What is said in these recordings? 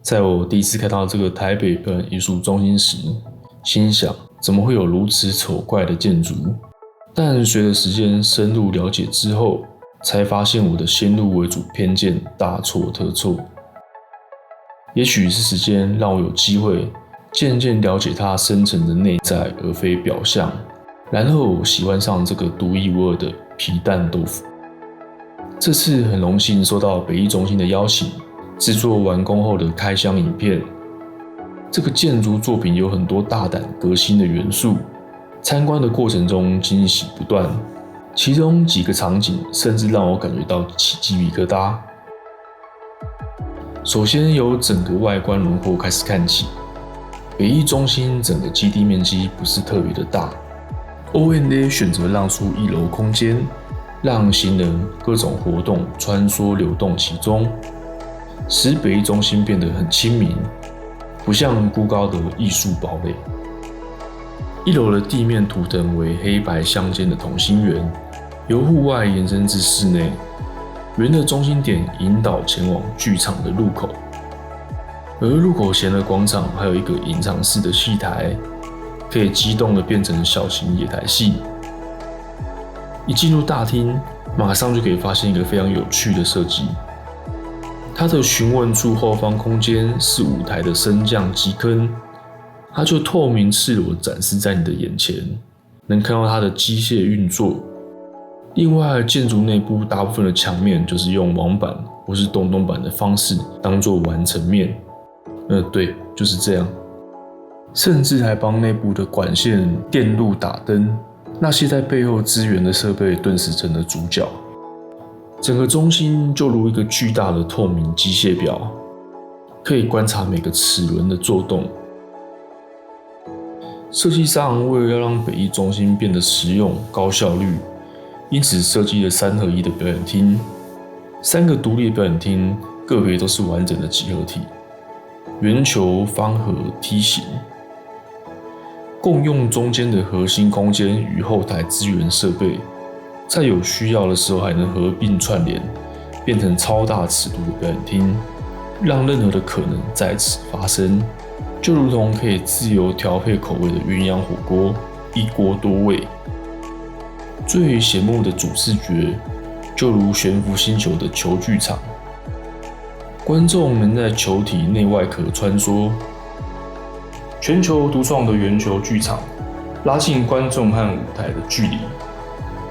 在我第一次看到这个台北表演艺术中心时，心想怎么会有如此丑怪的建筑？但随着时间深入了解之后，才发现我的先入为主偏见大错特错。也许是时间让我有机会渐渐了解它深层的内在，而非表象，然后喜欢上这个独一无二的皮蛋豆腐。这次很荣幸受到北艺中心的邀请，制作完工后的开箱影片。这个建筑作品有很多大胆革新的元素，参观的过程中惊喜不断，其中几个场景甚至让我感觉到起鸡皮疙瘩。首先由整个外观轮廓开始看起，北艺中心整个基地面积不是特别的大 ，O&A 选择让出1楼空间，让行人各种活动穿梭流动其中，使北艺中心变得很亲民，不像孤高的艺术堡垒。1楼的地面图腾为黑白相间的同心圆，由户外延伸至室内。圆的中心点引导前往剧场的入口，而入口前的广场还有一个隐藏式的戏台，可以机动的变成小型野台戏。一进入大厅，马上就可以发现一个非常有趣的设计。它的询问处后方空间是舞台的升降机坑，它就透明赤裸展示在你的眼前，能看到它的机械运作。另外，建筑内部大部分的墙面就是用网板或是东东板的方式当作完成面。对，就是这样。甚至还帮内部的管线、电路打灯，那些在背后支援的设备顿时成了主角。整个中心就如一个巨大的透明机械表，可以观察每个齿轮的作动。设计上，为了要让北艺中心变得实用、高效率，因此设计了3合1的表演厅，3个独立的表演厅个别都是完整的几何体，圆球、方盒、梯形，共用中间的核心空间与后台资源设备，在有需要的时候还能合并串联，变成超大尺度的表演厅，让任何的可能在此发生，就如同可以自由调配口味的鸳鸯火锅，一锅多味。最显目的主视觉，就如悬浮星球的球剧场，观众能在球体内外壳穿梭。全球独创的圆球剧场，拉近观众和舞台的距离，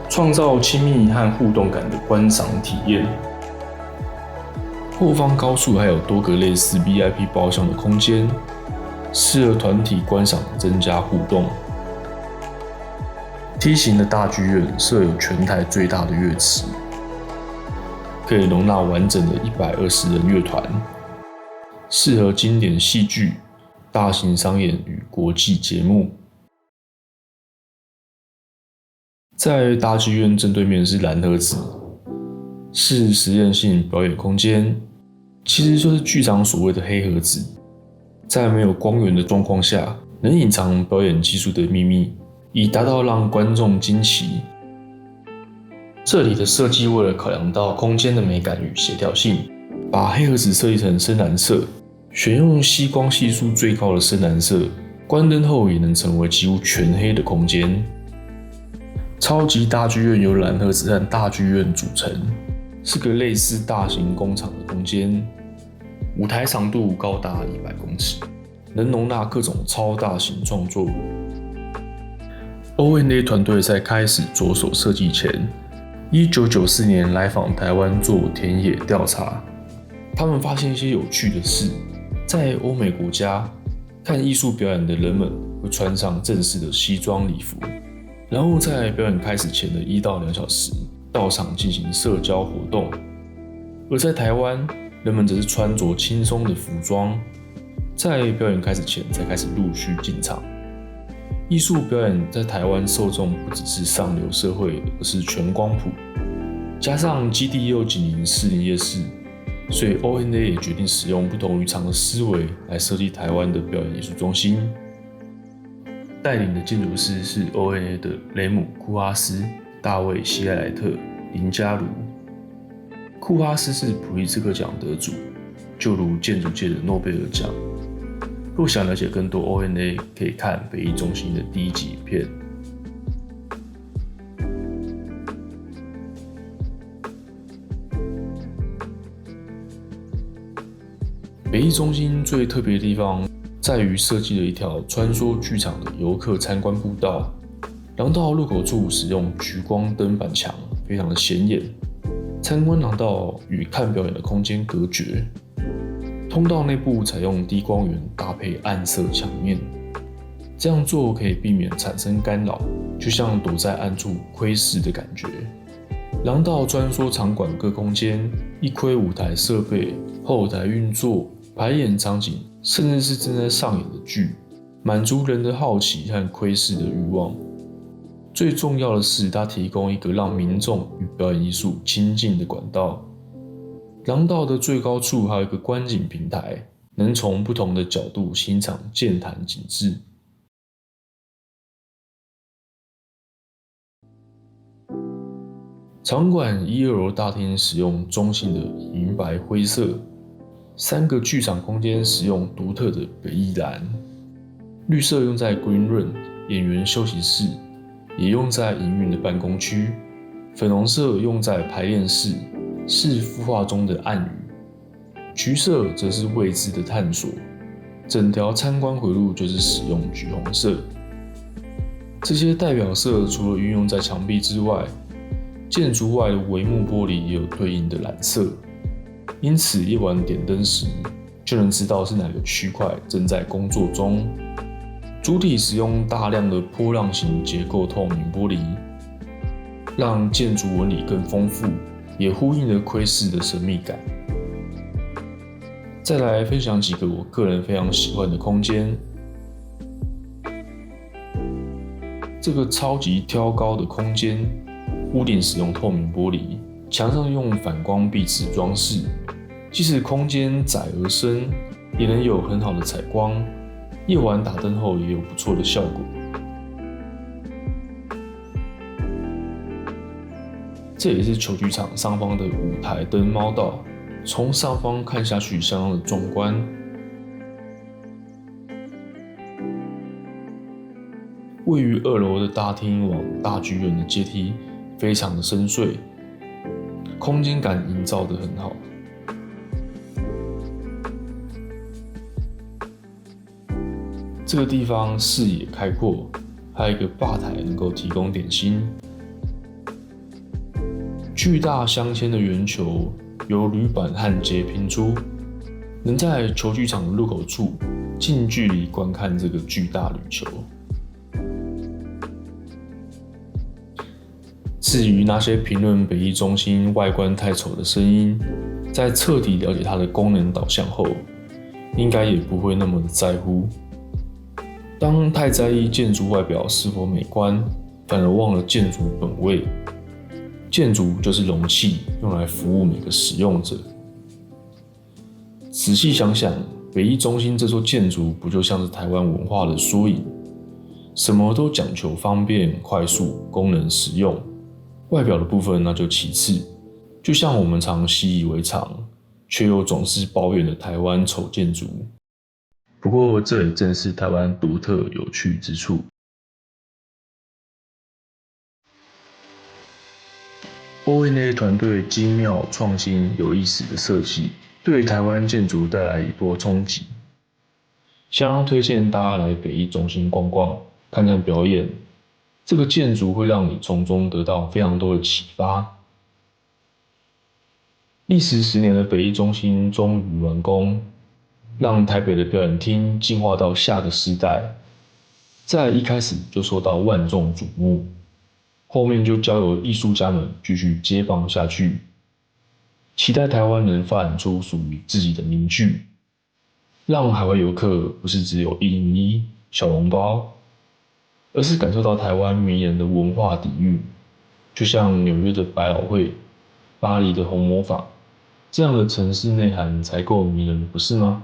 创造亲密和互动感的观赏体验。后方高处还有多个类似 VIP 包厢的空间，适合团体观赏，增加互动。梯形的大剧院设有全台最大的乐池，可以容纳完整的120人乐团，适合经典戏剧、大型商演与国际节目。在大剧院正对面是蓝盒子，是实验性表演空间，其实就是剧场所谓的黑盒子，在没有光源的状况下，能隐藏表演技术的秘密，以达到让观众惊奇。这里的设计为了考量到空间的美感与协调性，把黑盒子设计成深蓝色，选用吸光系数最高的深蓝色，关灯后也能成为几乎全黑的空间。超级大剧院由蓝盒子和大剧院组成，是个类似大型工厂的空间，舞台长度高达100公尺，能容纳各种超大型创作。O&A 团队在开始着手设计前，1994年来访台湾做田野调查，他们发现一些有趣的事。在欧美国家，看艺术表演的人们会穿上正式的西装礼服，然后在表演开始前的1到2小时到场进行社交活动。而在台湾，人们则是穿着轻松的服装，在表演开始前才开始陆续进场。艺术表演在台湾受众不只是上流社会，而是全光谱。加上基地又紧邻士林夜市，所以 O&A 也决定使用不同于常的思维来设计台湾的表演艺术中心。带领的建筑师是 O&A 的雷姆·库哈斯、大卫·希艾莱特、林嘉如。库哈斯是普利兹克奖得主就如建筑界的诺贝尔奖。若想了解更多 ONA， 可以看北艺中心的第1集影片。北艺中心最特别的地方在于设计了一条穿梭剧场的游客参观步道，廊道入口处使用橘光灯板墙，非常的显眼。参观廊道与看表演的空间隔绝，通道内部采用低光源搭配暗色墙面，这样做可以避免产生干扰，就像躲在暗处窥视的感觉。廊道穿梭场馆各空间，一窥舞台设备、后台运作、排演场景，甚至是正在上演的剧，满足人的好奇和窥视的欲望。最重要的是，它提供一个让民众与表演艺术亲近的管道。廊道的最高处还有一个观景平台，能从不同的角度欣赏健谈景致。场馆1、2楼大厅使用中性的银白灰色，3个剧场空间使用独特的北艺蓝，绿色用在 Green Room 演员休息室，也用在营运的办公区，粉红色用在排练室，是孵化中的暗语，橘色则是未知的探索。整条参观回路就是使用橘红色。这些代表色除了运用在墙壁之外，建筑外的帷幕玻璃也有对应的蓝色，因此夜晚点灯时就能知道是哪个区块正在工作中。主体使用大量的波浪形结构透明玻璃，让建筑纹理更丰富，也呼应了窥视的神秘感。再来分享几个我个人非常喜欢的空间。这个超级挑高的空间，屋顶使用透明玻璃，墙上用反光壁纸装饰，即使空间窄而深，也能有很好的采光。夜晚打灯后也有不错的效果。这也是球剧场上方的舞台灯猫道，从上方看下去相当的壮观。位于2楼的大厅往大剧院的阶梯非常的深邃，空间感营造得很好。这个地方视野开阔，还有一个吧台能够提供点心。巨大镶嵌的圆球由铝板焊接拼出，能在球剧场的入口处近距离观看这个巨大铝球。至于那些评论北艺中心外观太丑的声音，在彻底了解它的功能导向后，应该也不会那么的在乎。当太在意建筑外表是否美观，反而忘了建筑本位。建筑就是容器，用来服务每个使用者。仔细想想，北艺中心这座建筑不就像是台湾文化的缩影？什么都讲求方便、快速、功能实用，外表的部分那就其次。就像我们常习以为常，却又总是抱怨的台湾丑建筑。不过，这也正是台湾独特有趣之处。ONA 团队精妙、创新、有意思的设计，对台湾建筑带来一波冲击。相当推荐大家来北艺中心逛逛，看看表演。这个建筑会让你从中得到非常多的启发。历时10年的北艺中心终于完工，让台北的表演厅进化到下个时代。在一开始就受到万众瞩目，后面就交由艺术家们继续接棒下去。期待台湾能发展出属于自己的名剧，让海外游客不是只有101小笼包，而是感受到台湾迷人的文化底蕴，就像纽约的百老汇、巴黎的红磨坊，这样的城市内涵才够迷人，不是吗？